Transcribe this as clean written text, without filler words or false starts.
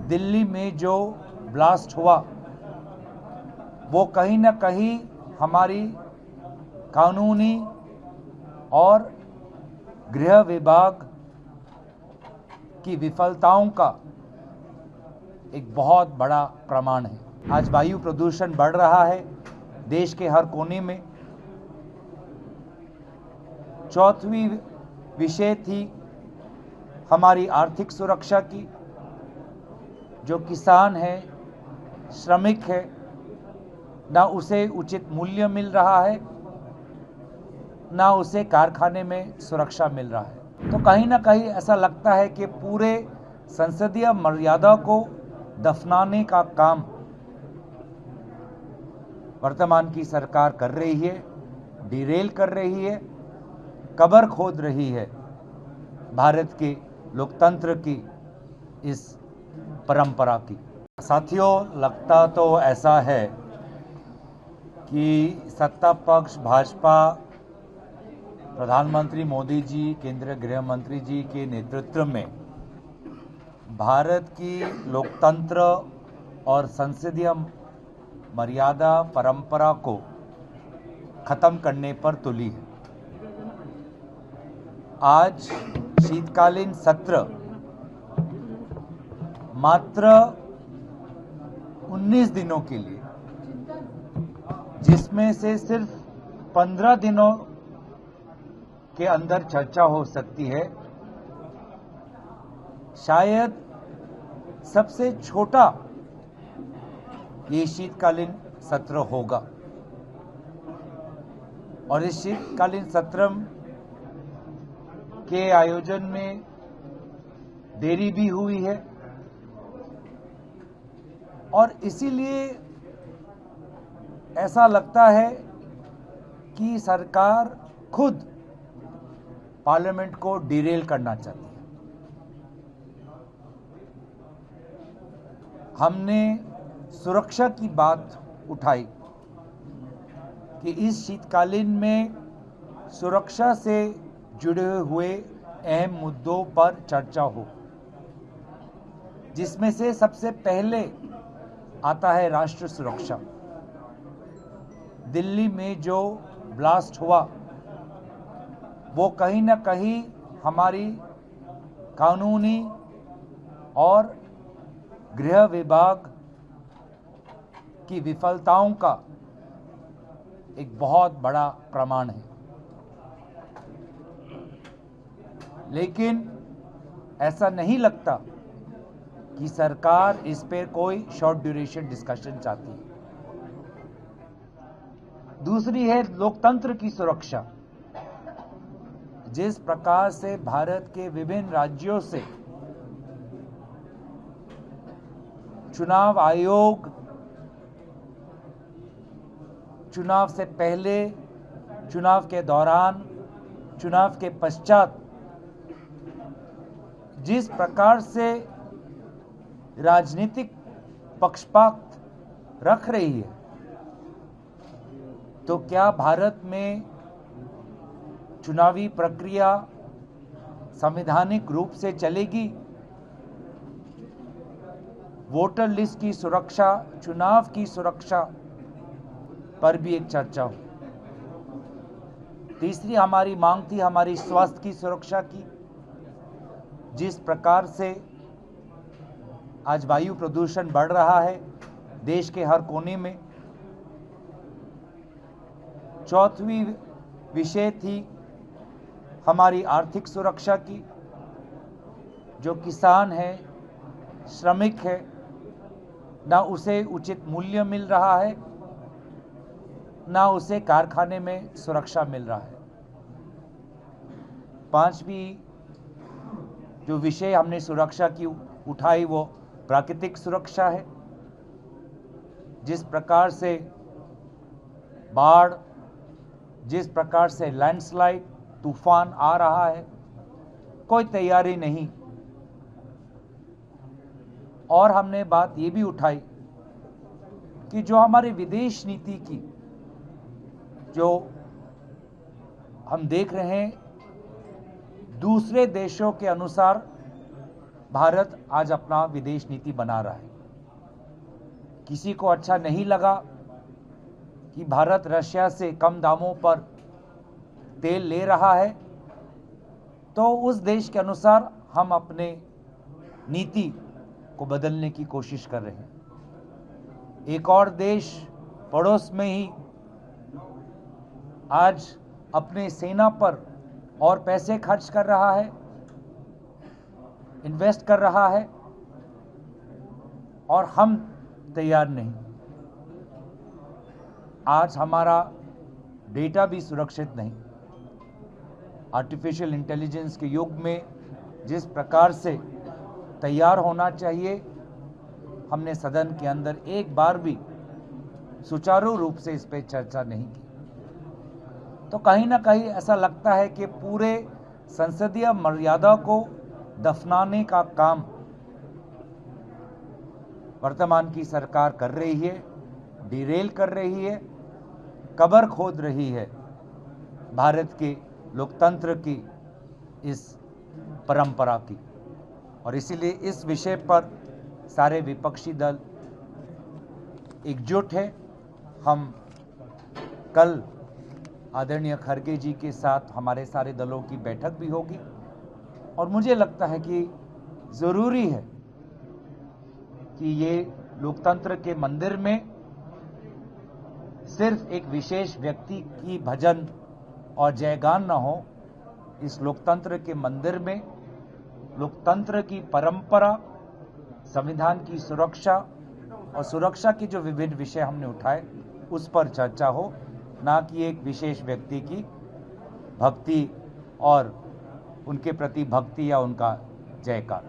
दिल्ली में जो ब्लास्ट हुआ वो कहीं न कहीं हमारी कानूनी और गृह विभाग की विफलताओं का एक बहुत बड़ा प्रमाण है। आज वायु प्रदूषण बढ़ रहा है देश के हर कोने में। चौथी विषय थी हमारी आर्थिक सुरक्षा की। जो किसान है, श्रमिक है, ना उसे उचित मूल्य मिल रहा है, ना उसे कारखाने में सुरक्षा मिल रहा है। तो कहीं ना कहीं ऐसा लगता है कि पूरे संसदीय मर्यादा को दफनाने का काम वर्तमान की सरकार कर रही है, डिरेल कर रही है, कब्र खोद रही है भारत के लोकतंत्र की इस परंपरा की। साथियों, लगता तो ऐसा है कि सत्ता पक्ष भाजपा, प्रधानमंत्री मोदी जी, केंद्रीय गृह मंत्री जी के नेतृत्व में भारत की लोकतंत्र और संसदीय मर्यादा परंपरा को खत्म करने पर तुली है। आज शीतकालीन सत्र मात्र 19 दिनों के लिए, जिसमें से सिर्फ 15 दिनों के अंदर चर्चा हो सकती है, शायद सबसे छोटा ये शीतकालीन सत्र होगा। और इस शीतकालीन सत्र के आयोजन में देरी भी हुई है और इसीलिए ऐसा लगता है कि सरकार खुद पार्लियामेंट को डिरेल करना चाहती है। हमने सुरक्षा की बात उठाई कि इस शीतकालीन में सुरक्षा से जुड़े हुए अहम मुद्दों पर चर्चा हो, जिसमें से सबसे पहले आता है राष्ट्र सुरक्षा। दिल्ली में जो ब्लास्ट हुआ वो कहीं न कहीं हमारी कानूनी और गृह विभाग की विफलताओं का एक बहुत बड़ा प्रमाण है। लेकिन ऐसा नहीं लगता कि सरकार इस पर कोई शॉर्ट ड्यूरेशन डिस्कशन चाहती है। दूसरी है लोकतंत्र की सुरक्षा। जिस प्रकार से भारत के विभिन्न राज्यों से चुनाव आयोग चुनाव से पहले, चुनाव के दौरान, चुनाव के पश्चात जिस प्रकार से राजनीतिक पक्षपात रख रही है, तो क्या भारत में चुनावी प्रक्रिया संवैधानिक रूप से चलेगी? वोटर लिस्ट की सुरक्षा, चुनाव की सुरक्षा पर भी एक चर्चा हो। तीसरी हमारी मांग थी हमारी स्वास्थ्य की सुरक्षा की। जिस प्रकार से आज वायु प्रदूषण बढ़ रहा है देश के हर कोने में। चौथी विषय थी हमारी आर्थिक सुरक्षा की। जो किसान है, श्रमिक है, ना उसे उचित मूल्य मिल रहा है, ना उसे कारखाने में सुरक्षा मिल रहा है। पांचवी जो विषय हमने सुरक्षा की उठाई वो प्राकृतिक सुरक्षा है। जिस प्रकार से बाढ़, जिस प्रकार से लैंडस्लाइड, तूफान आ रहा है, कोई तैयारी नहीं। और हमने बात ये भी उठाई कि जो हमारी विदेश नीति की जो हम देख रहे हैं, दूसरे देशों के अनुसार भारत आज अपना विदेश नीति बना रहा है। किसी को अच्छा नहीं लगा कि भारत रशिया से कम दामों पर तेल ले रहा है, तो उस देश के अनुसार हम अपने नीति को बदलने की कोशिश कर रहे हैं। एक और देश पड़ोस में ही आज अपने सेना पर और पैसे खर्च कर रहा है, इन्वेस्ट कर रहा है, और हम तैयार नहीं। आज हमारा डेटा भी सुरक्षित नहीं। आर्टिफिशियल इंटेलिजेंस के युग में जिस प्रकार से तैयार होना चाहिए, हमने सदन के अंदर एक बार भी सुचारू रूप से इस पर चर्चा नहीं की। तो कहीं ना कहीं ऐसा लगता है कि पूरे संसदीय मर्यादा को दफनाने का काम वर्तमान की सरकार कर रही है, डिरेल कर रही है, कब्र खोद रही है भारत के लोकतंत्र की इस परंपरा की। और इसीलिए इस विषय पर सारे विपक्षी दल एकजुट है। हम कल आदरणीय खड़गे जी के साथ हमारे सारे दलों की बैठक भी होगी, और मुझे लगता है कि ज़रूरी है कि ये लोकतंत्र के मंदिर में सिर्फ एक विशेष व्यक्ति की भजन और जयगान न हो। इस लोकतंत्र के मंदिर में लोकतंत्र की परंपरा, संविधान की सुरक्षा और सुरक्षा के जो विभिन्न विषय हमने उठाए उस पर चर्चा हो, ना कि एक विशेष व्यक्ति की भक्ति और उनके प्रति भक्ति या उनका जयकार।